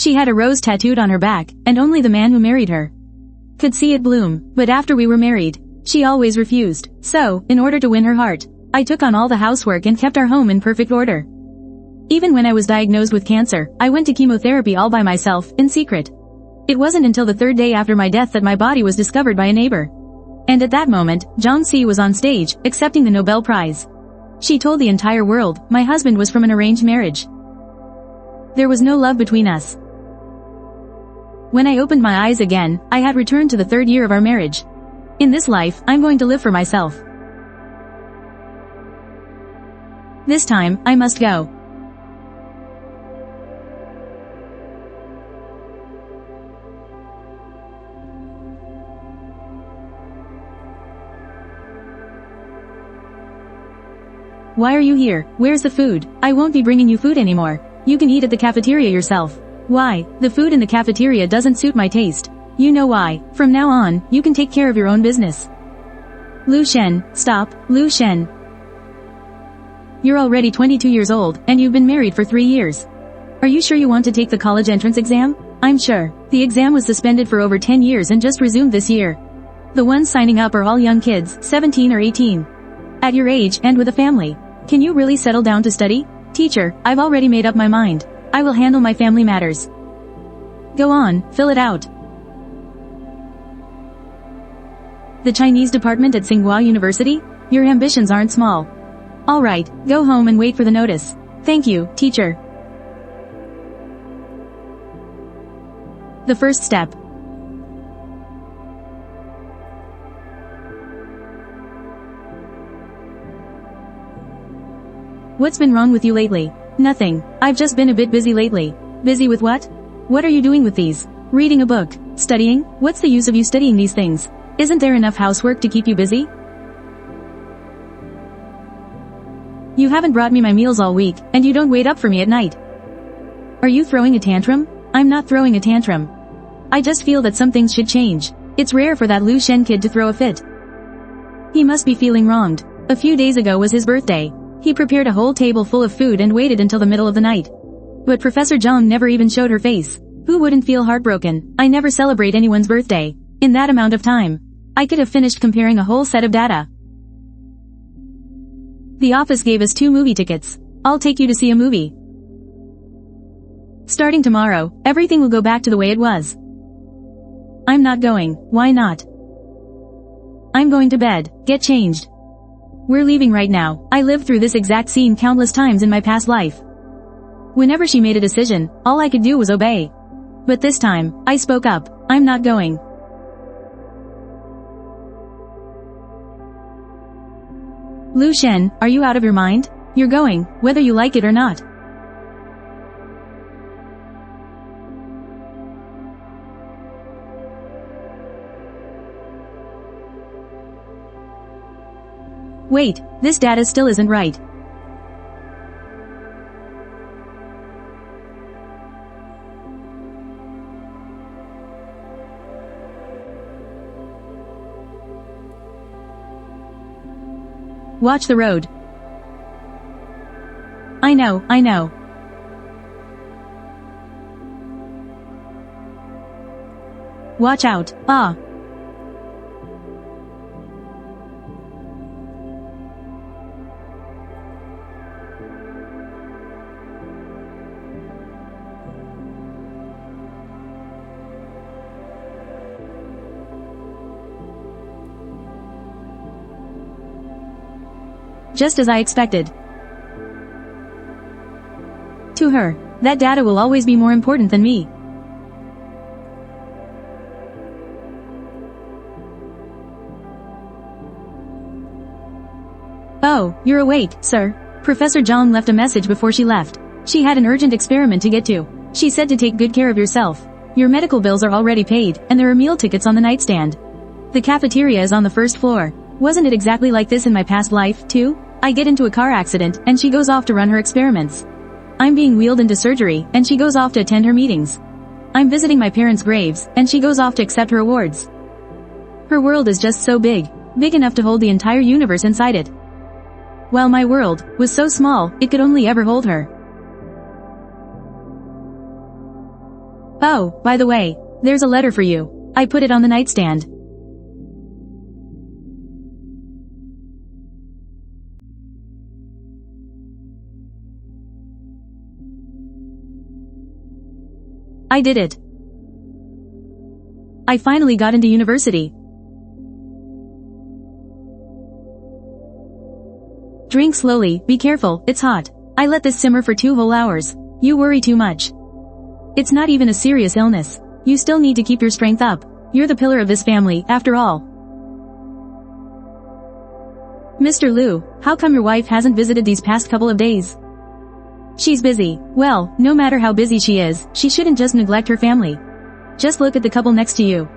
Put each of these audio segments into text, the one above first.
She had a rose tattooed on her back, and only the man who married her could see it bloom, but after we were married, she always refused. So, in order to win her heart, I took on all the housework and kept our home in perfect order. Even when I was diagnosed with cancer, I went to chemotherapy all by myself, in secret. It wasn't until the third day after my death that my body was discovered by a neighbor. And at that moment, Zhang Si was on stage, accepting the Nobel Prize. She told the entire world, my husband was from an arranged marriage. There was no love between us. When I opened my eyes again, I had returned to the third year of our marriage. In this life, I'm going to live for myself. This time, I must go. Why are you here? Where's the food? I won't be bringing you food anymore. You can eat at the cafeteria yourself. Why? The food in the cafeteria doesn't suit my taste. You know why. From now on, you can take care of your own business. Lu Shen, stop, Lu Shen. You're already 22 years old, and you've been married for 3 years. Are you sure you want to take the college entrance exam? I'm sure. The exam was suspended for over 10 years and just resumed this year. The ones signing up are all young kids, 17 or 18. At your age and with a family. Can you really settle down to study? Teacher, I've already made up my mind. I will handle my family matters. Go on, fill it out. The Chinese department at Tsinghua University? Your ambitions aren't small. Alright, go home and wait for the notice. Thank you, teacher. The first step. What's been wrong with you lately? Nothing. I've just been a bit busy lately. Busy with what? What are you doing with these? Reading a book? Studying? What's the use of you studying these things? Isn't there enough housework to keep you busy? You haven't brought me my meals all week, and you don't wait up for me at night. Are you throwing a tantrum? I'm not throwing a tantrum. I just feel that some things should change. It's rare for that Lu Shen kid to throw a fit. He must be feeling wronged. A few days ago was his birthday. He prepared a whole table full of food and waited until the middle of the night. But Professor Zhang never even showed her face. Who wouldn't feel heartbroken? I never celebrate anyone's birthday. In that amount of time, I could have finished comparing a whole set of data. The office gave us 2 movie tickets. I'll take you to see a movie. Starting tomorrow, everything will go back to the way it was. I'm not going. Why not? I'm going to bed. Get changed. We're leaving right now. I lived through this exact scene countless times in my past life. Whenever she made a decision, all I could do was obey. But this time, I spoke up. I'm not going. Lu Shen, are you out of your mind? You're going, whether you like it or not. Wait, this data still isn't right. Watch the road. I know. Watch out. Ah. Just as I expected. To her, that data will always be more important than me. Oh, you're awake, sir. Professor Zhang left a message before she left. She had an urgent experiment to get to. She said to take good care of yourself. Your medical bills are already paid, and there are meal tickets on the nightstand. The cafeteria is on the first floor. Wasn't it exactly like this in my past life, too? I get into a car accident, and she goes off to run her experiments. I'm being wheeled into surgery, and she goes off to attend her meetings. I'm visiting my parents' graves, and she goes off to accept her awards. Her world is just so big enough to hold the entire universe inside it. While my world was so small, it could only ever hold her. Oh, by the way, there's a letter for you. I put it on the nightstand. I did it. I finally got into university. Drink slowly, be careful, it's hot. I let this simmer for 2 whole hours. You worry too much. It's not even a serious illness. You still need to keep your strength up. You're the pillar of this family, after all. Mr. Liu, how come your wife hasn't visited these past couple of days? She's busy. Well, no matter how busy she is, she shouldn't just neglect her family. Just look at the couple next to you.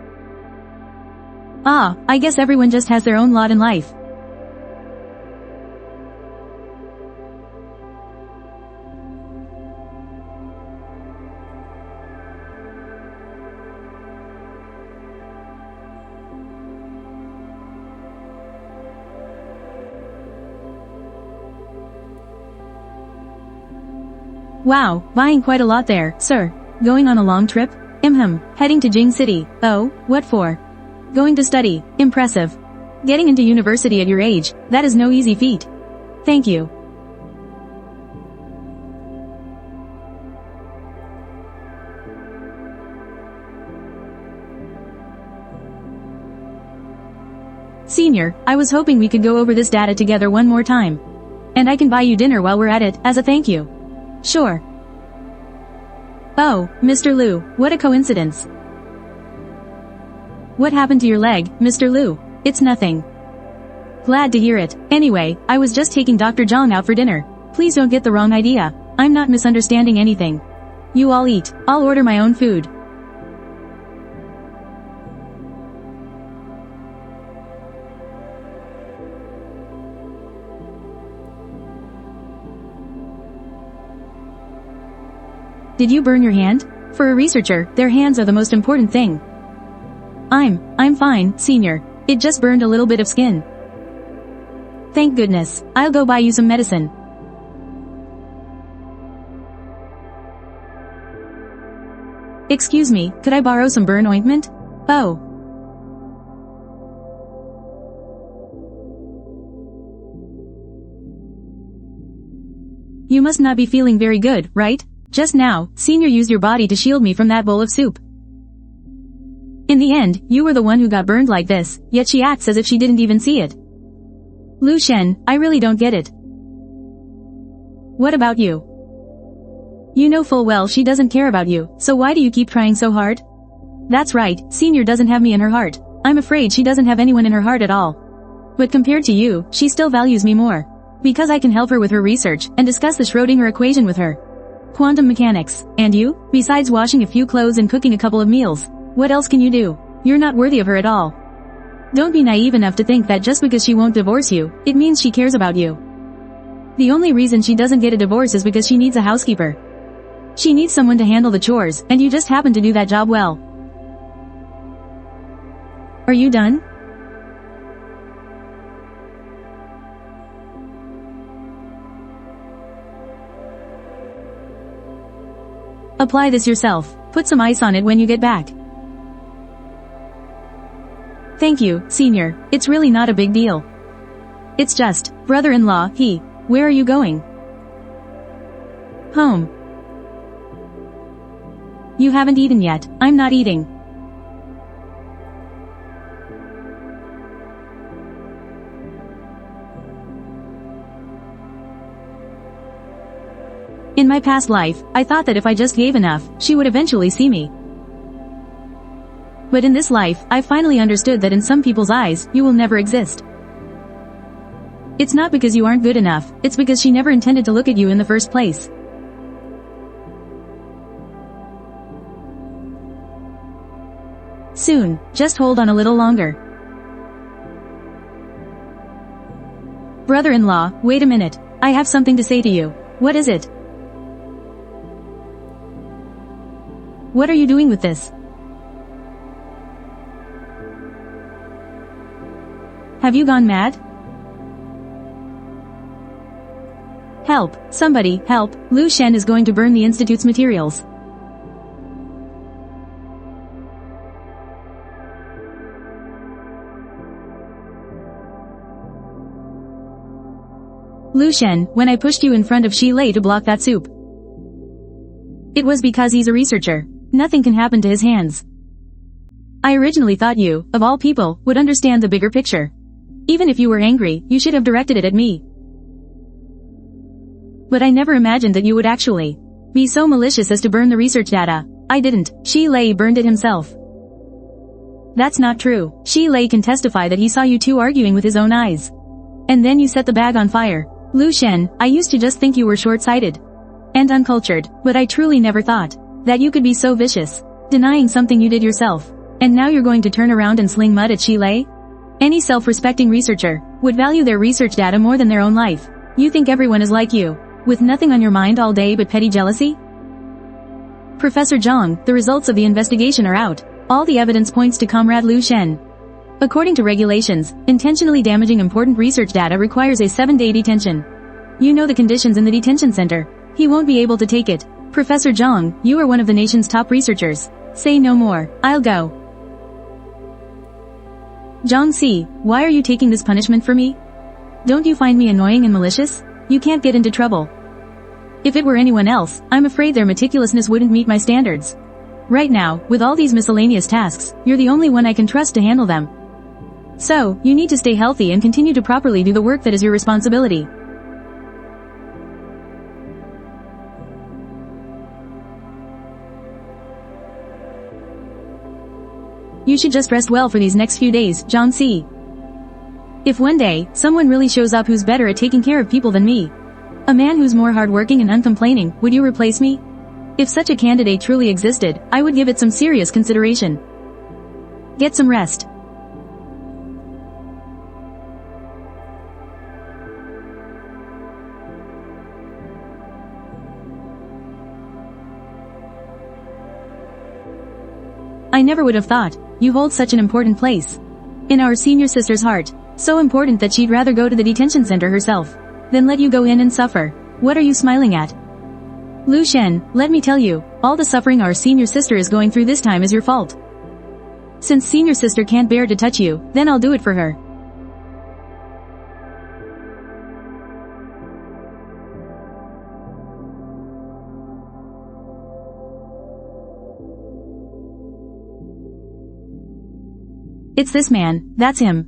Ah, I guess everyone just has their own lot in life. Wow, buying quite a lot there, sir. Going on a long trip? Heading to Jing City. Oh, what for? Going to study. Impressive. Getting into university at your age, that is no easy feat. Thank you. Senior, I was hoping we could go over this data together one more time. And I can buy you dinner while we're at it, as a thank you. Sure. Oh, Mr. Liu, what a coincidence. What happened to your leg, Mr. Liu? It's nothing. Glad to hear it. Anyway, I was just taking Dr. Zhang out for dinner. Please don't get the wrong idea. I'm not misunderstanding anything. You all eat. I'll order my own food. Did you burn your hand? For a researcher, their hands are the most important thing. I'm fine, senior. It just burned a little bit of skin. Thank goodness. I'll go buy you some medicine. Excuse me, could I borrow some burn ointment? Oh. You must not be feeling very good, right? Just now, Senior used your body to shield me from that bowl of soup. In the end, you were the one who got burned like this, yet she acts as if she didn't even see it. Lu Shen, I really don't get it. What about you? You know full well she doesn't care about you, so why do you keep trying so hard? That's right, Senior doesn't have me in her heart. I'm afraid she doesn't have anyone in her heart at all. But compared to you, she still values me more. Because I can help her with her research, and discuss the Schrödinger equation with her. Quantum mechanics. And you? Besides washing a few clothes and cooking a couple of meals, what else can you do? You're not worthy of her at all. Don't be naive enough to think that just because she won't divorce you, it means she cares about you. The only reason she doesn't get a divorce is because she needs a housekeeper. She needs someone to handle the chores, and you just happen to do that job well. Are you done? Apply this yourself. Put some ice on it when you get back. Thank you, Senior. It's really not a big deal. It's just, brother-in-law, where are you going? Home. You haven't eaten yet. I'm not eating. In my past life, I thought that if I just gave enough, she would eventually see me. But in this life, I finally understood that in some people's eyes, you will never exist. It's not because you aren't good enough, it's because she never intended to look at you in the first place. Soon, just hold on a little longer. Brother-in-law, wait a minute. I have something to say to you. What is it? What are you doing with this? Have you gone mad? Help! Somebody, help! Lu Shen is going to burn the institute's materials. Lu Shen, when I pushed you in front of Shi Lei to block that soup. It was because he's a researcher. Nothing can happen to his hands. I originally thought you, of all people, would understand the bigger picture. Even if you were angry, you should have directed it at me. But I never imagined that you would actually be so malicious as to burn the research data. I didn't. Shi Lei burned it himself. That's not true. Shi Lei can testify that he saw you two arguing with his own eyes. And then you set the bag on fire. Lu Shen, I used to just think you were short-sighted and uncultured, but I truly never thought that you could be so vicious, denying something you did yourself. And now you're going to turn around and sling mud at Shi Lei? Any self-respecting researcher would value their research data more than their own life. You think everyone is like you, with nothing on your mind all day but petty jealousy? Professor Zhang, the results of the investigation are out. All the evidence points to Comrade Lu Shen. According to regulations, intentionally damaging important research data requires a 7-day detention. You know the conditions in the detention center. He won't be able to take it. Professor Zhang, you are one of the nation's top researchers. Say no more. I'll go. Zhang Si, why are you taking this punishment for me? Don't you find me annoying and malicious? You can't get into trouble. If it were anyone else, I'm afraid their meticulousness wouldn't meet my standards. Right now, with all these miscellaneous tasks, you're the only one I can trust to handle them. So, you need to stay healthy and continue to properly do the work that is your responsibility. You should just rest well for these next few days, Zhang Si. If one day, someone really shows up who's better at taking care of people than me, a man who's more hardworking and uncomplaining, would you replace me? If such a candidate truly existed, I would give it some serious consideration. Get some rest. I never would have thought you hold such an important place in our senior sister's heart. So important that she'd rather go to the detention center herself than let you go in and suffer. What are you smiling at? Lu Shen, let me tell you, all the suffering our senior sister is going through this time is your fault. Since senior sister can't bear to touch you, then I'll do it for her. It's this man, that's him.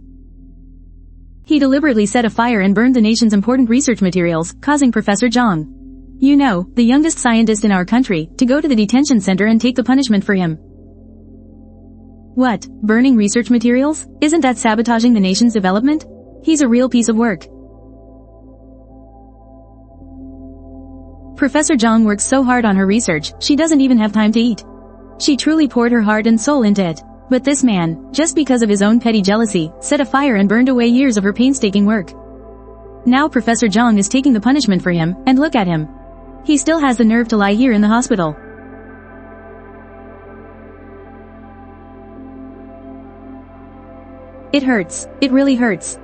He deliberately set a fire and burned the nation's important research materials, causing Professor Zhang, you know, the youngest scientist in our country, to go to the detention center and take the punishment for him. What, burning research materials? Isn't that sabotaging the nation's development? He's a real piece of work. Professor Zhang works so hard on her research, she doesn't even have time to eat. She truly poured her heart and soul into it. But this man, just because of his own petty jealousy, set a fire and burned away years of her painstaking work. Now Professor Zhang is taking the punishment for him, and look at him. He still has the nerve to lie here in the hospital. It hurts. It really hurts.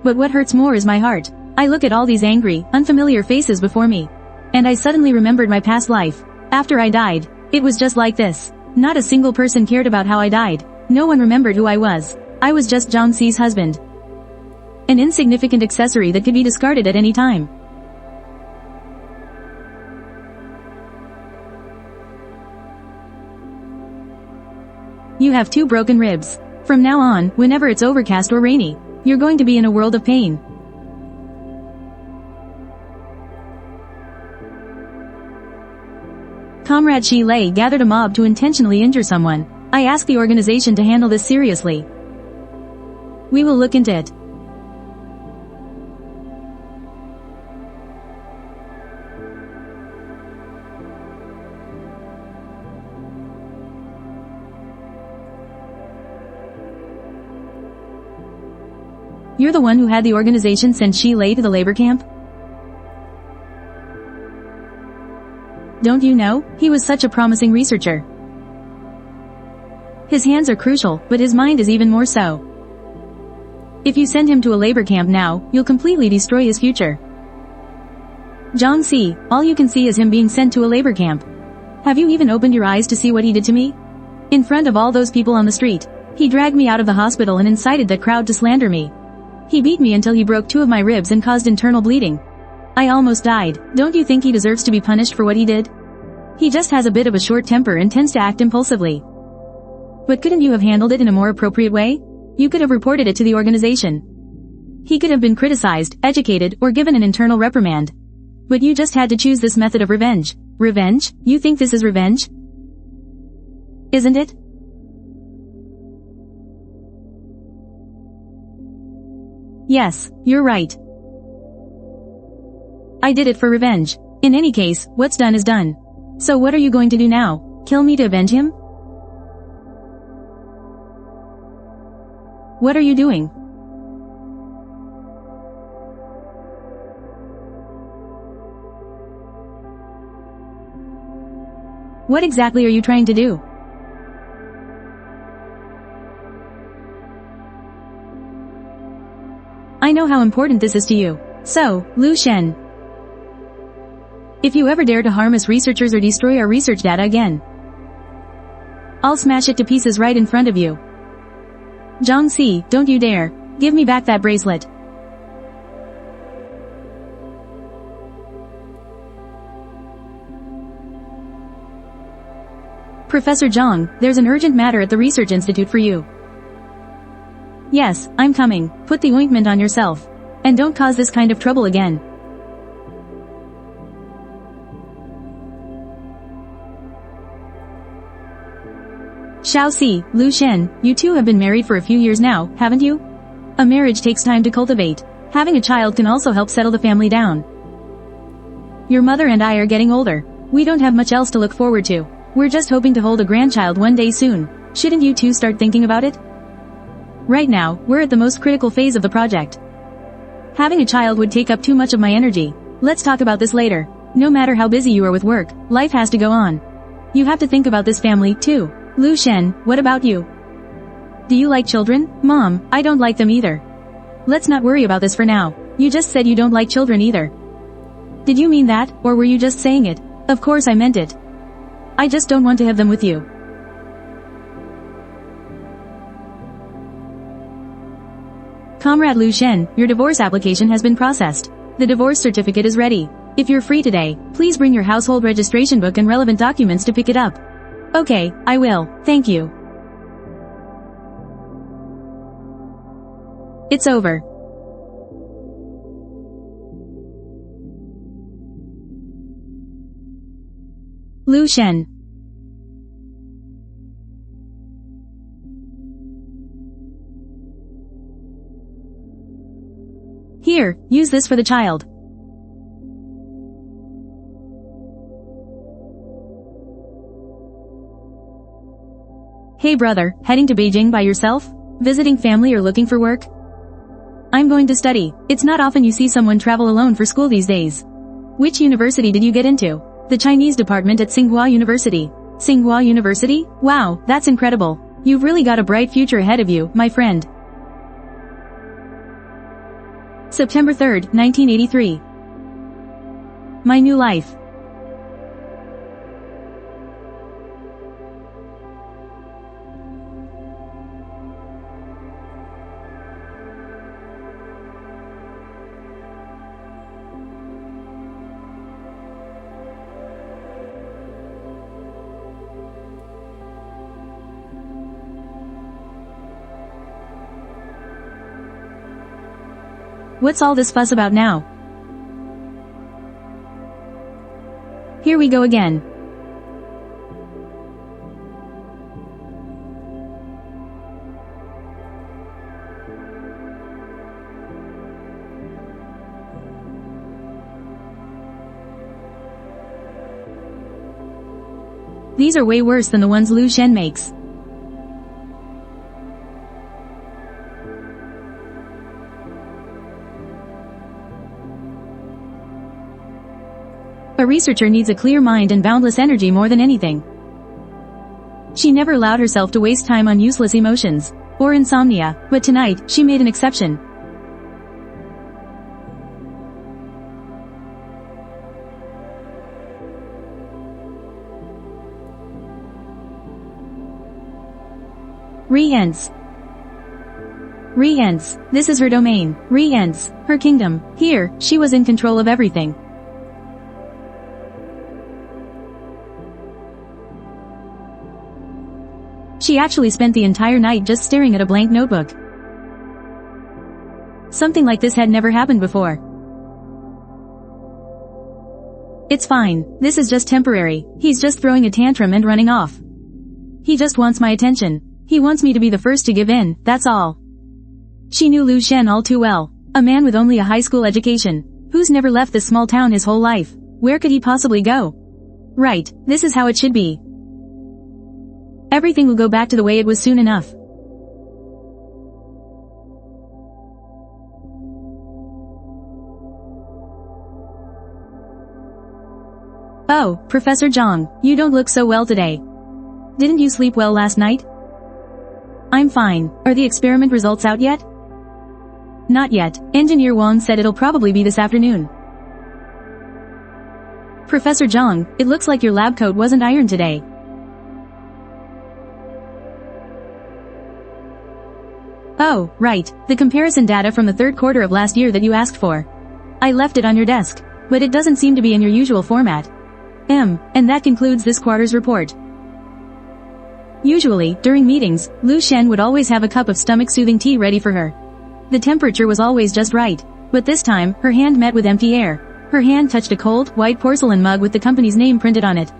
But what hurts more is my heart. I look at all these angry, unfamiliar faces before me. And I suddenly remembered my past life. After I died, it was just like this. Not a single person cared about how I died. No one remembered who I was. I was just Zhang Si's husband. An insignificant accessory that could be discarded at any time. You have 2 broken ribs. From now on, whenever it's overcast or rainy, you're going to be in a world of pain. Comrade Shi Lei gathered a mob to intentionally injure someone. I ask the organization to handle this seriously. We will look into it. You're the one who had the organization send Shi Lei to the labor camp? Don't you know? He was such a promising researcher. His hands are crucial, but his mind is even more so. If you send him to a labor camp now, you'll completely destroy his future. Zhang Si, all you can see is him being sent to a labor camp. Have you even opened your eyes to see what he did to me? In front of all those people on the street, he dragged me out of the hospital and incited that crowd to slander me. He beat me until he broke 2 of my ribs and caused internal bleeding. I almost died. Don't you think he deserves to be punished for what he did? He just has a bit of a short temper and tends to act impulsively. But couldn't you have handled it in a more appropriate way? You could have reported it to the organization. He could have been criticized, educated, or given an internal reprimand. But you just had to choose this method of revenge. Revenge? You think this is revenge? Isn't it? Yes, you're right. I did it for revenge. In any case, what's done is done. So what are you going to do now? Kill me to avenge him? What are you doing? What exactly are you trying to do? I know how important this is to you. So, Lu Shen, if you ever dare to harm us researchers or destroy our research data again, I'll smash it to pieces right in front of you. Zhang Si, don't you dare. Give me back that bracelet. Professor Zhang, there's an urgent matter at the Research Institute for you. Yes, I'm coming. Put the ointment on yourself. And don't cause this kind of trouble again. Xiaoxi, Lu Shen, you two have been married for a few years now, haven't you? A marriage takes time to cultivate. Having a child can also help settle the family down. Your mother and I are getting older. We don't have much else to look forward to. We're just hoping to hold a grandchild one day soon. Shouldn't you two start thinking about it? Right now, we're at the most critical phase of the project. Having a child would take up too much of my energy. Let's talk about this later. No matter how busy you are with work, life has to go on. You have to think about this family, too. Lu Shen, what about you? Do you like children? Mom, I don't like them either. Let's not worry about this for now. You just said you don't like children either. Did you mean that, or were you just saying it? Of course I meant it. I just don't want to have them with you. Comrade Lu Shen, your divorce application has been processed. The divorce certificate is ready. If you're free today, please bring your household registration book and relevant documents to pick it up. Okay, I will. Thank you. It's over. Lu Shen. Here, use this for the child. Hey brother, heading to Beijing by yourself? Visiting family or looking for work? I'm going to study. It's not often you see someone travel alone for school these days. Which university did you get into? The Chinese department at Tsinghua University. Tsinghua University? Wow, that's incredible. You've really got a bright future ahead of you, my friend. September 3rd, 1983. My new life. What's all this fuss about now? Here we go again. These are way worse than the ones Lu Shen makes. A researcher needs a clear mind and boundless energy more than anything. She never allowed herself to waste time on useless emotions, or insomnia, but tonight, she made an exception. Hence. Re-ents. This is her domain. Re-ents. Her kingdom. Here, she was in control of everything. She actually spent the entire night just staring at a blank notebook. Something like this had never happened before. It's fine, this is just temporary, he's just throwing a tantrum and running off. He just wants my attention. He wants me to be the first to give in, that's all. She knew Lu Shen all too well. A man with only a high school education, who's never left this small town his whole life. Where could he possibly go? Right, this is how it should be. Everything will go back to the way it was soon enough. Oh, Professor Zhang, you don't look so well today. Didn't you sleep well last night? I'm fine. Are the experiment results out yet? Not yet. Engineer Wang said it'll probably be this afternoon. Professor Zhang, it looks like your lab coat wasn't ironed today. Oh, right, the comparison data from the third quarter of last year that you asked for. I left it on your desk, but it doesn't seem to be in your usual format. And that concludes this quarter's report. Usually, during meetings, Lu Shen would always have a cup of stomach-soothing tea ready for her. The temperature was always just right, but this time, her hand met with empty air. Her hand touched a cold, white porcelain mug with the company's name printed on it.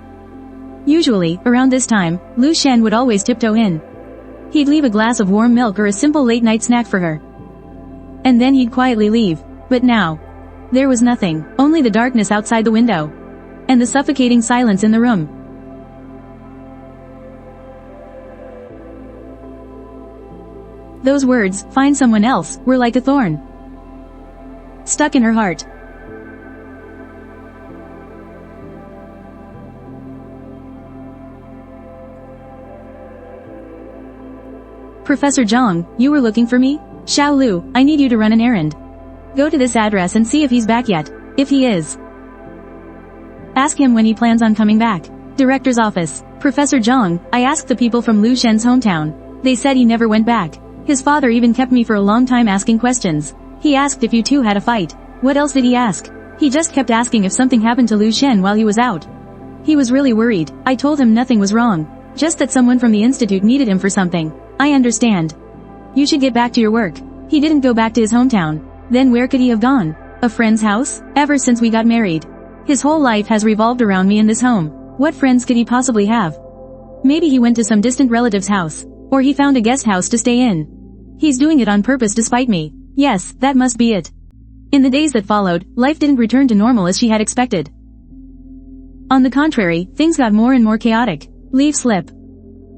Usually, around this time, Lu Shen would always tiptoe in. He'd leave a glass of warm milk or a simple late-night snack for her. And then he'd quietly leave. But now, there was nothing, only the darkness outside the window. And the suffocating silence in the room. Those words, find someone else, were like a thorn. Stuck in her heart. Professor Zhang, you were looking for me? Xiao Lu, I need you to run an errand. Go to this address and see if he's back yet. If he is, ask him when he plans on coming back. Director's office. Professor Zhang, I asked the people from Lu Shen's hometown. They said he never went back. His father even kept me for a long time asking questions. He asked if you two had a fight. What else did he ask? He just kept asking if something happened to Lu Shen while he was out. He was really worried. I told him nothing was wrong. Just that someone from the institute needed him for something. I understand. You should get back to your work. He didn't go back to his hometown. Then where could he have gone? A friend's house? Ever since we got married. His whole life has revolved around me in this home. What friends could he possibly have? Maybe he went to some distant relative's house. Or he found a guest house to stay in. He's doing it on purpose despite me. Yes, that must be it. In the days that followed, life didn't return to normal as she had expected. On the contrary, things got more and more chaotic. Leave slip.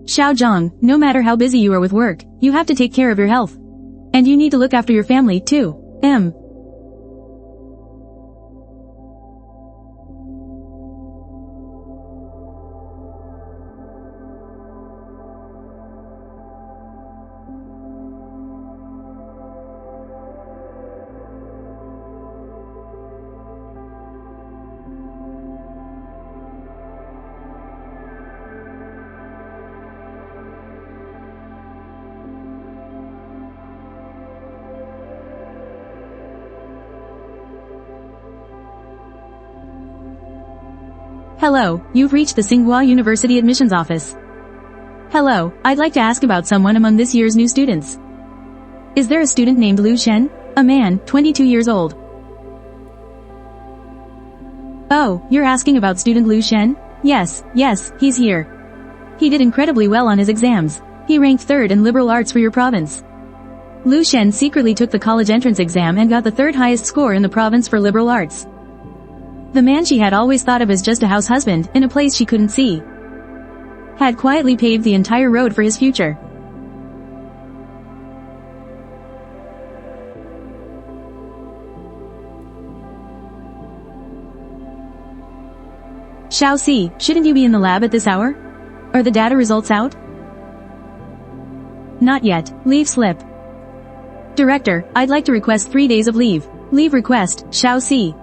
Xiao Zhang, no matter how busy you are with work, you have to take care of your health. And you need to look after your family, too. Hello, you've reached the Tsinghua University admissions office. Hello, I'd like to ask about someone among this year's new students. Is there a student named Lu Shen? A man, 22 years old. Oh, you're asking about student Lu Shen? Yes, he's here. He did incredibly well on his exams. He ranked 3rd in liberal arts for your province. Lu Shen secretly took the college entrance exam and got the 3rd highest score in the province for liberal arts. The man she had always thought of as just a house husband, in a place she couldn't see, had quietly paved the entire road for his future. Xiao Si, shouldn't you be in the lab at this hour? Are the data results out? Not yet. Leave slip. Director, I'd like to request 3 days of leave. Leave request, Xiao Si.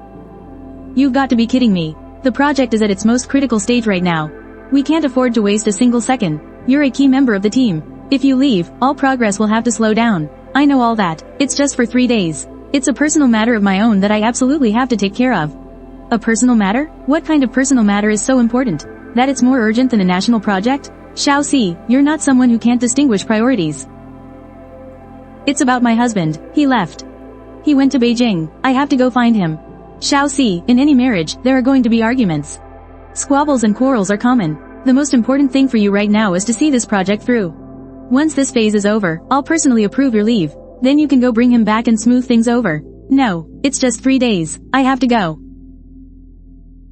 You've got to be kidding me. The project is at its most critical stage right now. We can't afford to waste a single second. You're a key member of the team. If you leave, all progress will have to slow down. I know all that. It's just for 3 days. It's a personal matter of my own that I absolutely have to take care of. A personal matter? What kind of personal matter is so important that it's more urgent than a national project? Xiao Si, you're not someone who can't distinguish priorities. It's about my husband. He left. He went to Beijing. I have to go find him. Xiao Si, in any marriage, there are going to be arguments. Squabbles and quarrels are common. The most important thing for you right now is to see this project through. Once this phase is over, I'll personally approve your leave. Then you can go bring him back and smooth things over. No, it's just 3 days. I have to go.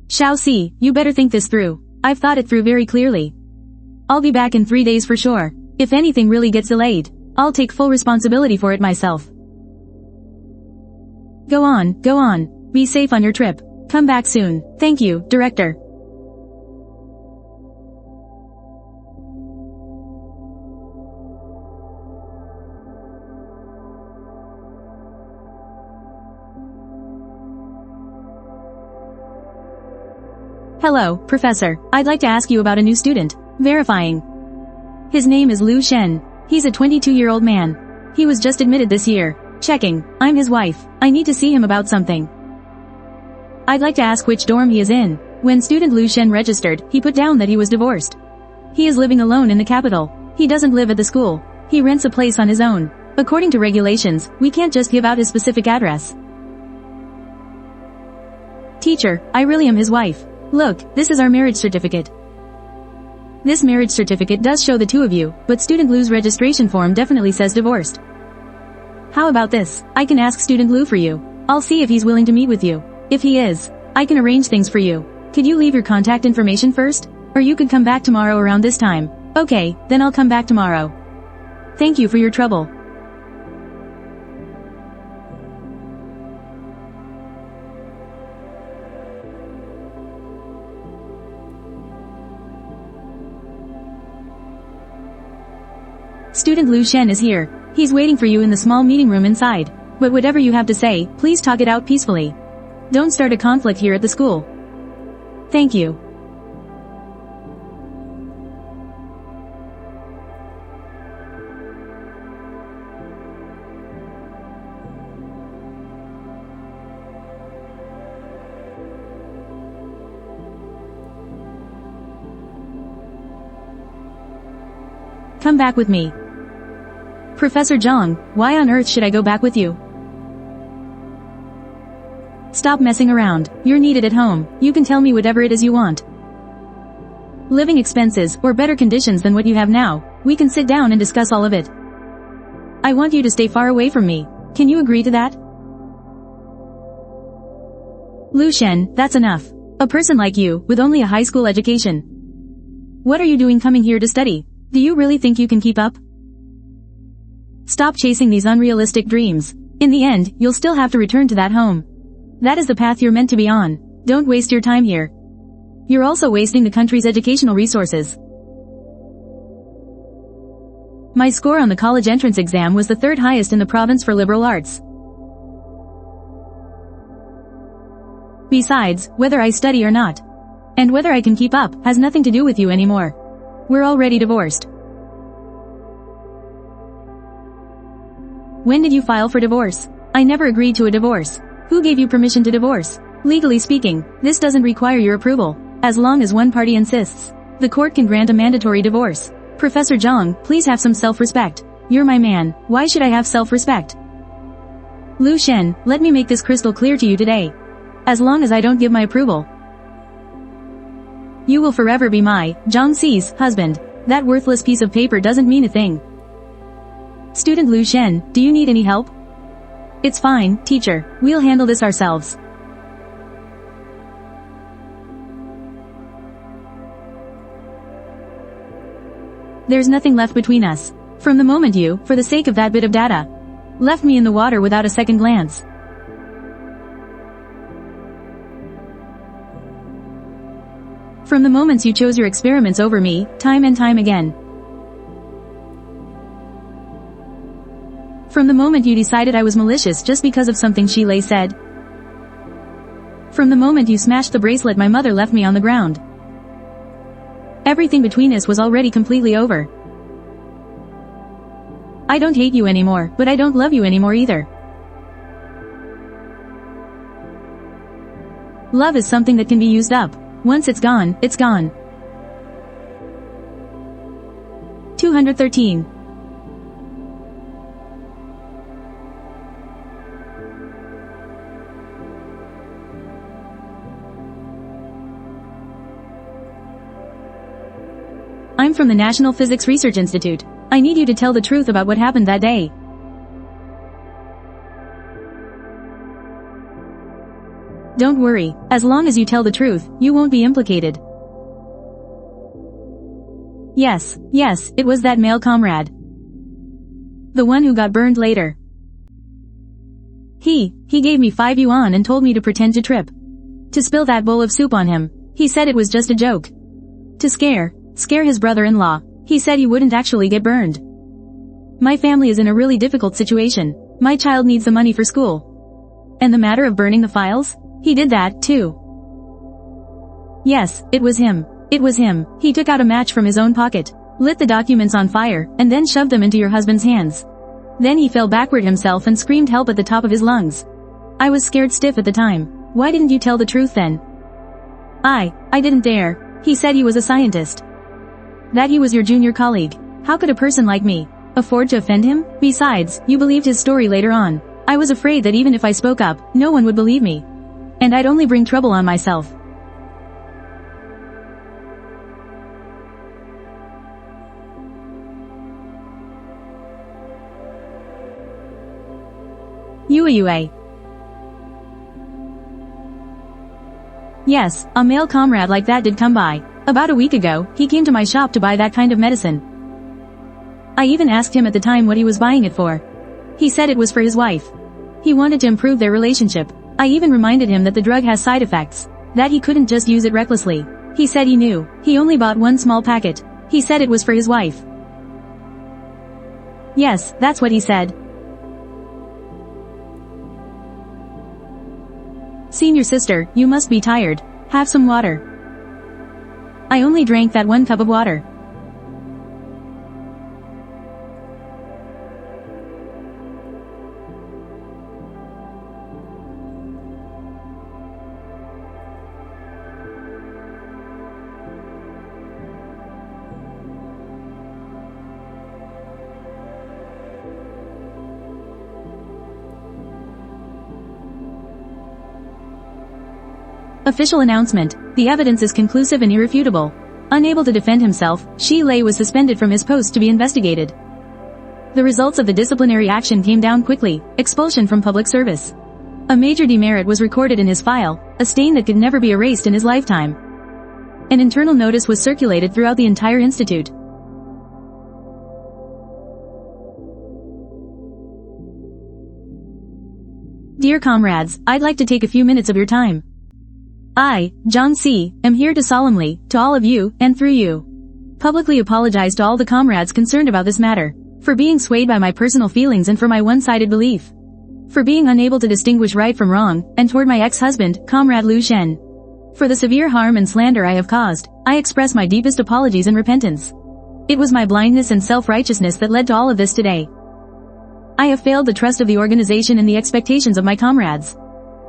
Xiao Si, you better think this through. I've thought it through very clearly. I'll be back in 3 days for sure. If anything really gets delayed, I'll take full responsibility for it myself. Go on. Be safe on your trip. Come back soon. Thank you, Director. Hello, Professor. I'd like to ask you about a new student. Verifying. His name is Lu Shen. He's a 22-year-old man. He was just admitted this year. Checking. I'm his wife. I need to see him about something. I'd like to ask which dorm he is in. When student Lu Shen registered, he put down that he was divorced. He is living alone in the capital. He doesn't live at the school. He rents a place on his own. According to regulations, we can't just give out his specific address. Teacher, I really am his wife. Look, this is our marriage certificate. This marriage certificate does show the two of you, but student Lu's registration form definitely says divorced. How about this? I can ask student Lu for you. I'll see if he's willing to meet with you. If he is, I can arrange things for you. Could you leave your contact information first? Or you could come back tomorrow around this time. Okay, then I'll come back tomorrow. Thank you for your trouble. Student Lu Shen is here. He's waiting for you in the small meeting room inside. But whatever you have to say, please talk it out peacefully. Don't start a conflict here at the school. Thank you. Come back with me. Professor Zhang, why on earth should I go back with you? Stop messing around. You're needed at home. You can tell me whatever it is you want. Living expenses, or better conditions than what you have now. We can sit down and discuss all of it. I want you to stay far away from me. Can you agree to that? Lu Shen, that's enough. A person like you, with only a high school education. What are you doing coming here to study? Do you really think you can keep up? Stop chasing these unrealistic dreams. In the end, you'll still have to return to that home. That is the path you're meant to be on. Don't waste your time here. You're also wasting the country's educational resources. My score on the college entrance exam was the third highest in the province for liberal arts. Besides, whether I study or not, and whether I can keep up, has nothing to do with you anymore. We're already divorced. When did you file for divorce? I never agreed to a divorce. Who gave you permission to divorce? Legally speaking, this doesn't require your approval. As long as one party insists, the court can grant a mandatory divorce. Professor Zhang, please have some self-respect. You're my man. Why should I have self-respect? Lu Shen, let me make this crystal clear to you today. As long as I don't give my approval, you will forever be my, Zhang Si's, husband. That worthless piece of paper doesn't mean a thing. Student Lu Shen, do you need any help? It's fine, teacher. We'll handle this ourselves. There's nothing left between us. From the moment you, for the sake of that bit of data, left me in the water without a second glance. From the moments you chose your experiments over me, time and time again. From the moment you decided I was malicious just because of something Shilei said. From the moment you smashed the bracelet my mother left me on the ground. Everything between us was already completely over. I don't hate you anymore, but I don't love you anymore either. Love is something that can be used up. Once it's gone, it's gone. 213. I'm from the National Physics Research Institute. I need you to tell the truth about what happened that day. Don't worry, as long as you tell the truth, you won't be implicated. Yes, it was that male comrade. The one who got burned later. He gave me 5 yuan and told me to pretend to trip. To spill that bowl of soup on him. He said it was just a joke. To scare his brother-in-law. He said he wouldn't actually get burned. My family is in a really difficult situation. My child needs the money for school. And the matter of burning the files? He did that, too. Yes, it was him. It was him. He took out a match from his own pocket, lit the documents on fire, and then shoved them into your husband's hands. Then he fell backward himself and screamed help at the top of his lungs. I was scared stiff at the time. Why didn't you tell the truth then? I didn't dare. He said he was a scientist. That he was your junior colleague. How could a person like me afford to offend him? Besides, you believed his story later on. I was afraid that even if I spoke up, no one would believe me. And I'd only bring trouble on myself. Yue. Yes, a male comrade like that did come by. About a week ago, he came to my shop to buy that kind of medicine. I even asked him at the time what he was buying it for. He said it was for his wife. He wanted to improve their relationship. I even reminded him that the drug has side effects. That he couldn't just use it recklessly. He said he knew. He only bought one small packet. He said it was for his wife. Yes, that's what he said. Senior sister, you must be tired. Have some water. I only drank that 1 cup of water. Official announcement. The evidence is conclusive and irrefutable. Unable to defend himself, Shi Lei was suspended from his post to be investigated. The results of the disciplinary action came down quickly: expulsion from public service. A major demerit was recorded in his file, a stain that could never be erased in his lifetime. An internal notice was circulated throughout the entire institute. Dear comrades, I'd like to take a few minutes of your time. I, John C., am here to solemnly, to all of you, and through you, publicly apologize to all the comrades concerned about this matter, for being swayed by my personal feelings and for my one-sided belief, for being unable to distinguish right from wrong, and toward my ex-husband, Comrade Liu Shen. For the severe harm and slander I have caused, I express my deepest apologies and repentance. It was my blindness and self-righteousness that led to all of this today. I have failed the trust of the organization and the expectations of my comrades.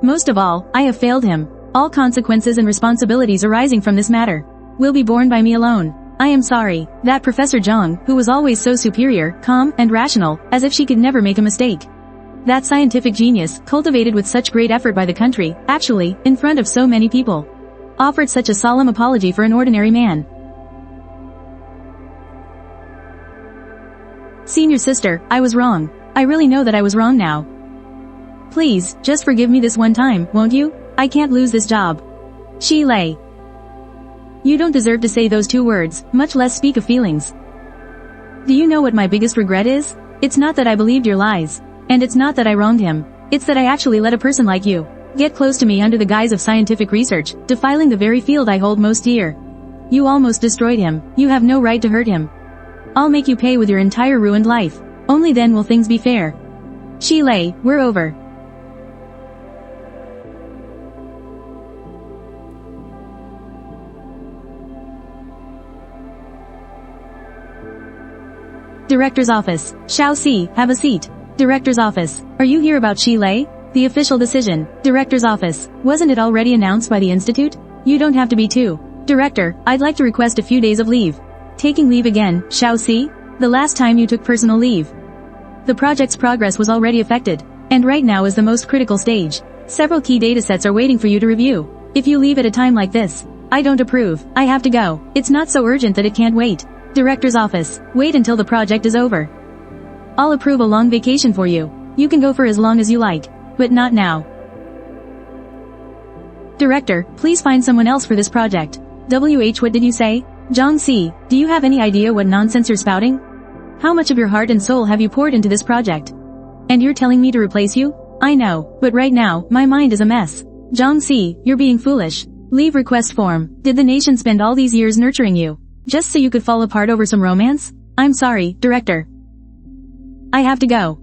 Most of all, I have failed him. All consequences and responsibilities arising from this matter will be borne by me alone. I am sorry. That Professor Zhang, who was always so superior, calm, and rational, as if she could never make a mistake. That scientific genius, cultivated with such great effort by the country, actually, in front of so many people, offered such a solemn apology for an ordinary man. Senior sister, I was wrong. I really know that I was wrong now. Please, just forgive me this one time, won't you? I can't lose this job. Shi Lei. You don't deserve to say those 2 words, much less speak of feelings. Do you know what my biggest regret is? It's not that I believed your lies. And it's not that I wronged him. It's that I actually let a person like you get close to me under the guise of scientific research, defiling the very field I hold most dear. You almost destroyed him. You have no right to hurt him. I'll make you pay with your entire ruined life. Only then will things be fair. Shi Lei, we're over. Director's office. Xiao Si, have a seat. Director's office. Are you here about Shi Lei? The official decision. Director's office. Wasn't it already announced by the institute? You don't have to be too. Director, I'd like to request a few days of leave. Taking leave again, Xiao Si? The last time you took personal leave. The project's progress was already affected, and right now is the most critical stage. Several key datasets are waiting for you to review. If you leave at a time like this, I don't approve. I have to go. It's not so urgent that it can't wait. Director's office. Wait until the project is over. I'll approve a long vacation for you. You can go for as long as you like, but not now. Director, please find someone else for this project. What did you say? Zhang Si, do you have any idea what nonsense you're spouting? How much of your heart and soul have you poured into this project? And you're telling me to replace you? I know, but right now, my mind is a mess. Zhang Si, you're being foolish. Leave request form. Did the nation spend all these years nurturing you, just so you could fall apart over some romance? I'm sorry, Director. I have to go.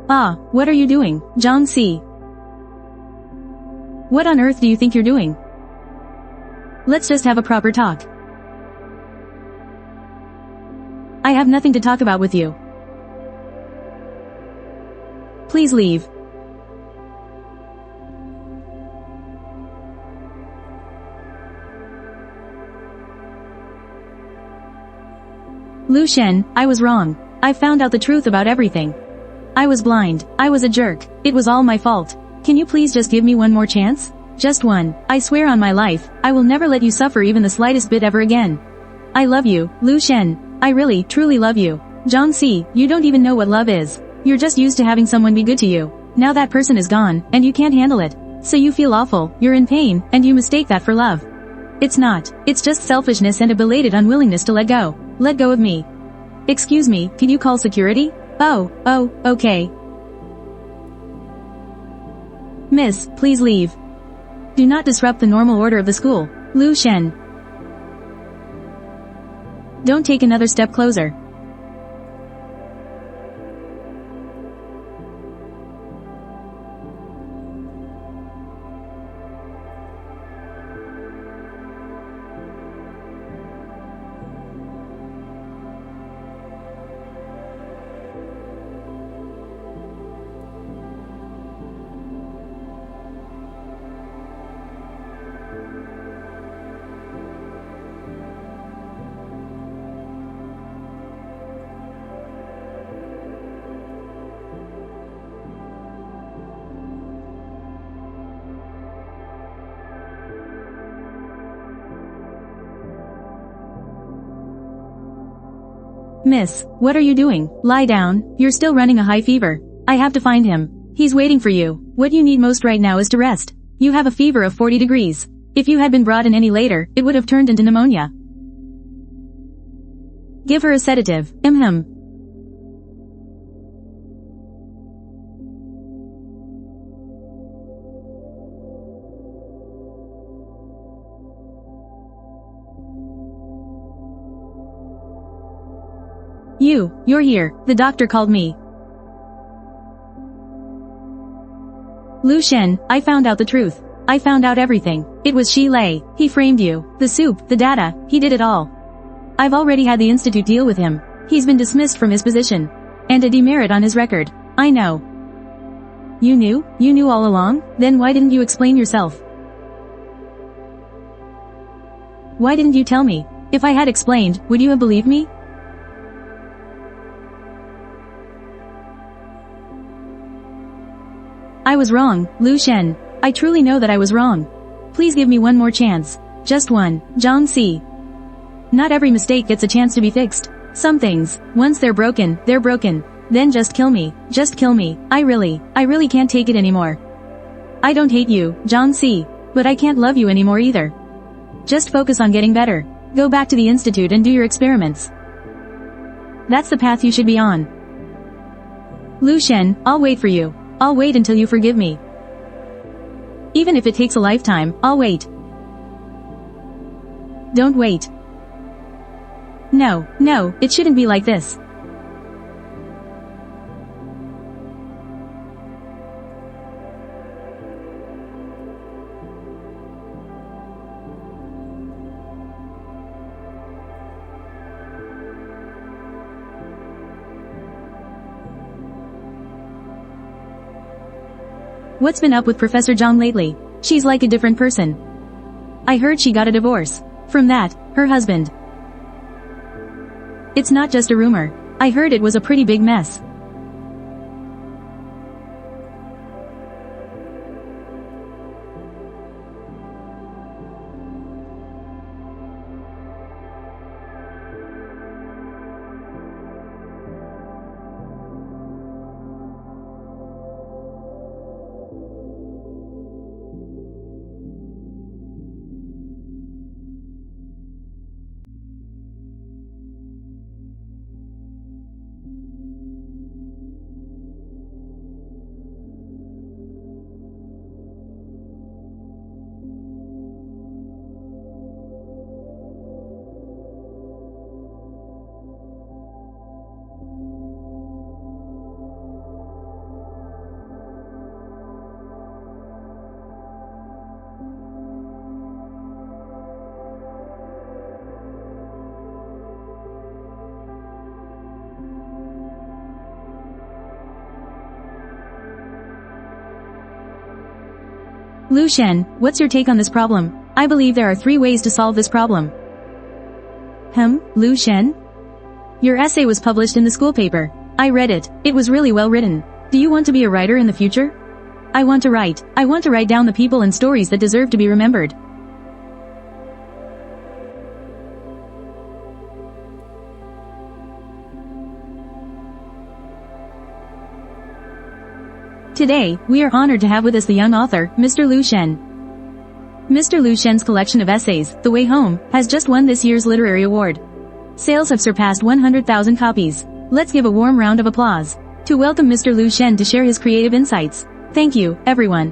Ah, what are you doing, Zhang Si? What on earth do you think you're doing? Let's just have a proper talk. I have nothing to talk about with you. Please leave. Lu Shen, I was wrong. I found out the truth about everything. I was blind. I was a jerk. It was all my fault. Can you please just give me one more chance? Just one. I swear on my life, I will never let you suffer even the slightest bit ever again. I love you, Lu Shen. I really, truly love you. Zhang Si, you don't even know what love is. You're just used to having someone be good to you. Now that person is gone, and you can't handle it. So you feel awful, you're in pain, and you mistake that for love. It's not. It's just selfishness and a belated unwillingness to let go. Let go of me. Excuse me, can you call security? Oh, okay. Miss, please leave. Do not disrupt the normal order of the school. Lu Shen. Don't take another step closer. Miss, what are you doing? Lie down, you're still running a high fever. I have to find him. He's waiting for you. What you need most right now is to rest. You have a fever of 40 degrees. If you had been brought in any later, it would have turned into pneumonia. Give her a sedative. You're here. The doctor called me. Lu Shen, I found out the truth. I found out everything. It was Shi Lei. He framed you. The soup, the data, he did it all. I've already had the institute deal with him. He's been dismissed from his position. And a demerit on his record. I know. You knew? You knew all along? Then why didn't you explain yourself? Why didn't you tell me? If I had explained, would you have believed me? I was wrong, Lu Shen. I truly know that I was wrong. Please give me one more chance. Just one, Zhang Si. Not every mistake gets a chance to be fixed. Some things, once they're broken, they're broken. Then just kill me. Just kill me. I really can't take it anymore. I don't hate you, Zhang Si. But I can't love you anymore either. Just focus on getting better. Go back to the institute and do your experiments. That's the path you should be on. Lu Shen, I'll wait for you. I'll wait until you forgive me. Even if it takes a lifetime, I'll wait. Don't wait. No, no, it shouldn't be like this. What's been up with Professor Zhang lately? She's like a different person. I heard she got a divorce. From that, her husband. It's not just a rumor. I heard it was a pretty big mess. Lu Shen, what's your take on this problem? I believe there are 3 ways to solve this problem. Lu Shen? Your essay was published in the school paper. I read it. It was really well written. Do you want to be a writer in the future? I want to write. I want to write down the people and stories that deserve to be remembered. Today, we are honored to have with us the young author, Mr. Lu Shen. Mr. Lu Shen's collection of essays, The Way Home, has just won this year's literary award. Sales have surpassed 100,000 copies. Let's give a warm round of applause to welcome Mr. Lu Shen to share his creative insights. Thank you, everyone.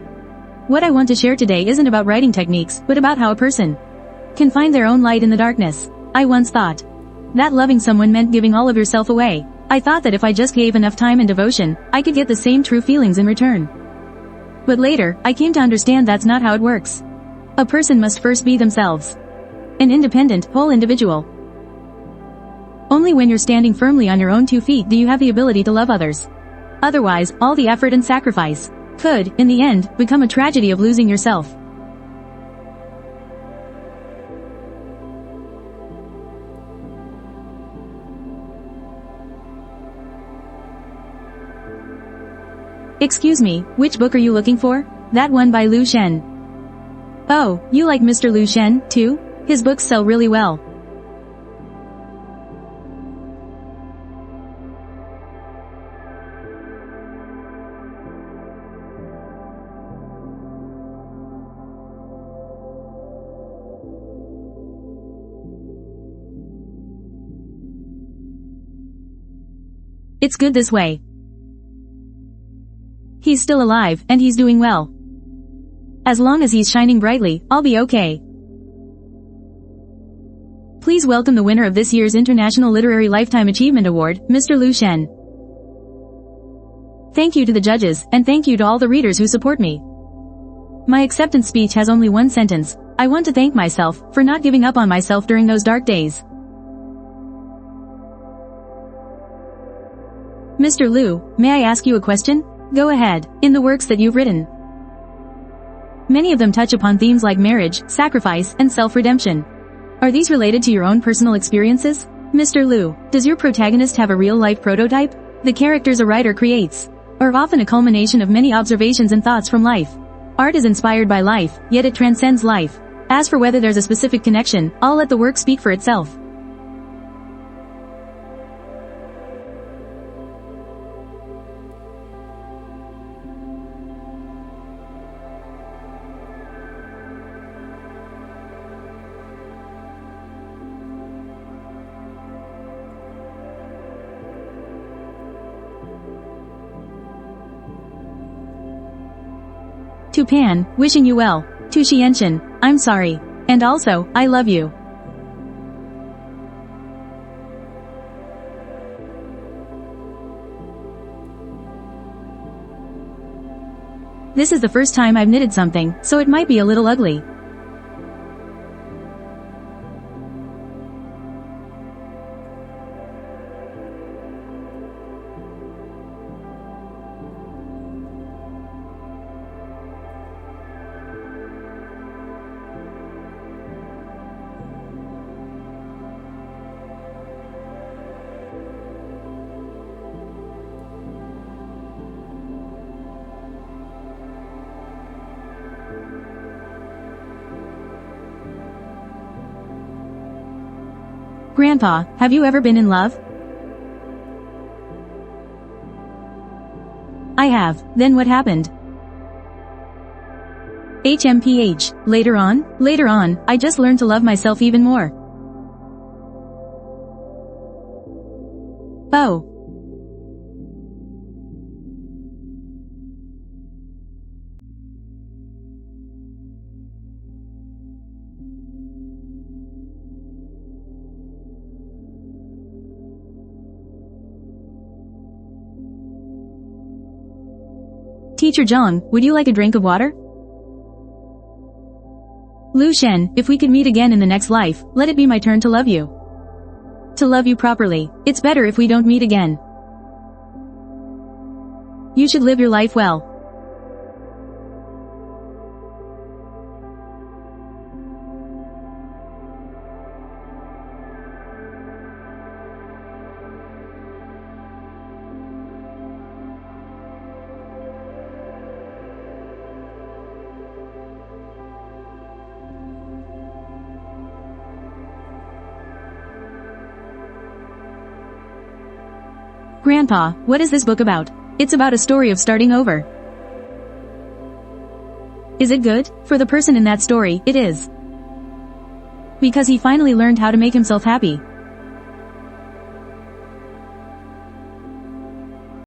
What I want to share today isn't about writing techniques, but about how a person can find their own light in the darkness. I once thought that loving someone meant giving all of yourself away. I thought that if I just gave enough time and devotion, I could get the same true feelings in return. But later, I came to understand that's not how it works. A person must first be themselves. An independent, whole individual. Only when you're standing firmly on your own 2 feet do you have the ability to love others. Otherwise, all the effort and sacrifice could, in the end, become a tragedy of losing yourself. Excuse me, which book are you looking for? That one by Lu Shen. Oh, you like Mr. Lu Shen, too? His books sell really well. It's good this way. He's still alive, and he's doing well. As long as he's shining brightly, I'll be okay. Please welcome the winner of this year's International Literary Lifetime Achievement Award, Mr. Lu Shen. Thank you to the judges, and thank you to all the readers who support me. My acceptance speech has only one sentence. I want to thank myself for not giving up on myself during those dark days. Mr. Lu, may I ask you a question? Go ahead. In the works that you've written, many of them touch upon themes like marriage, sacrifice, and self-redemption. Are these related to your own personal experiences? Mr. Lu, does your protagonist have a real-life prototype? The characters a writer creates are often a culmination of many observations and thoughts from life. Art is inspired by life, yet it transcends life. As for whether there's a specific connection, I'll let the work speak for itself. To Pan, wishing you well. To Xianshan, I'm sorry. And also, I love you. This is the first time I've knitted something, so it might be a little ugly. Grandpa, have you ever been in love? I have. Then what happened? HMPH. Later on, I just learned to love myself even more. Oh. Teacher Zhang, would you like a drink of water? Lu Shen, if we could meet again in the next life, let it be my turn to love you. To love you properly, it's better if we don't meet again. You should live your life well. Grandpa, what is this book about? It's about a story of starting over. Is it good? For the person in that story, it is. Because he finally learned how to make himself happy.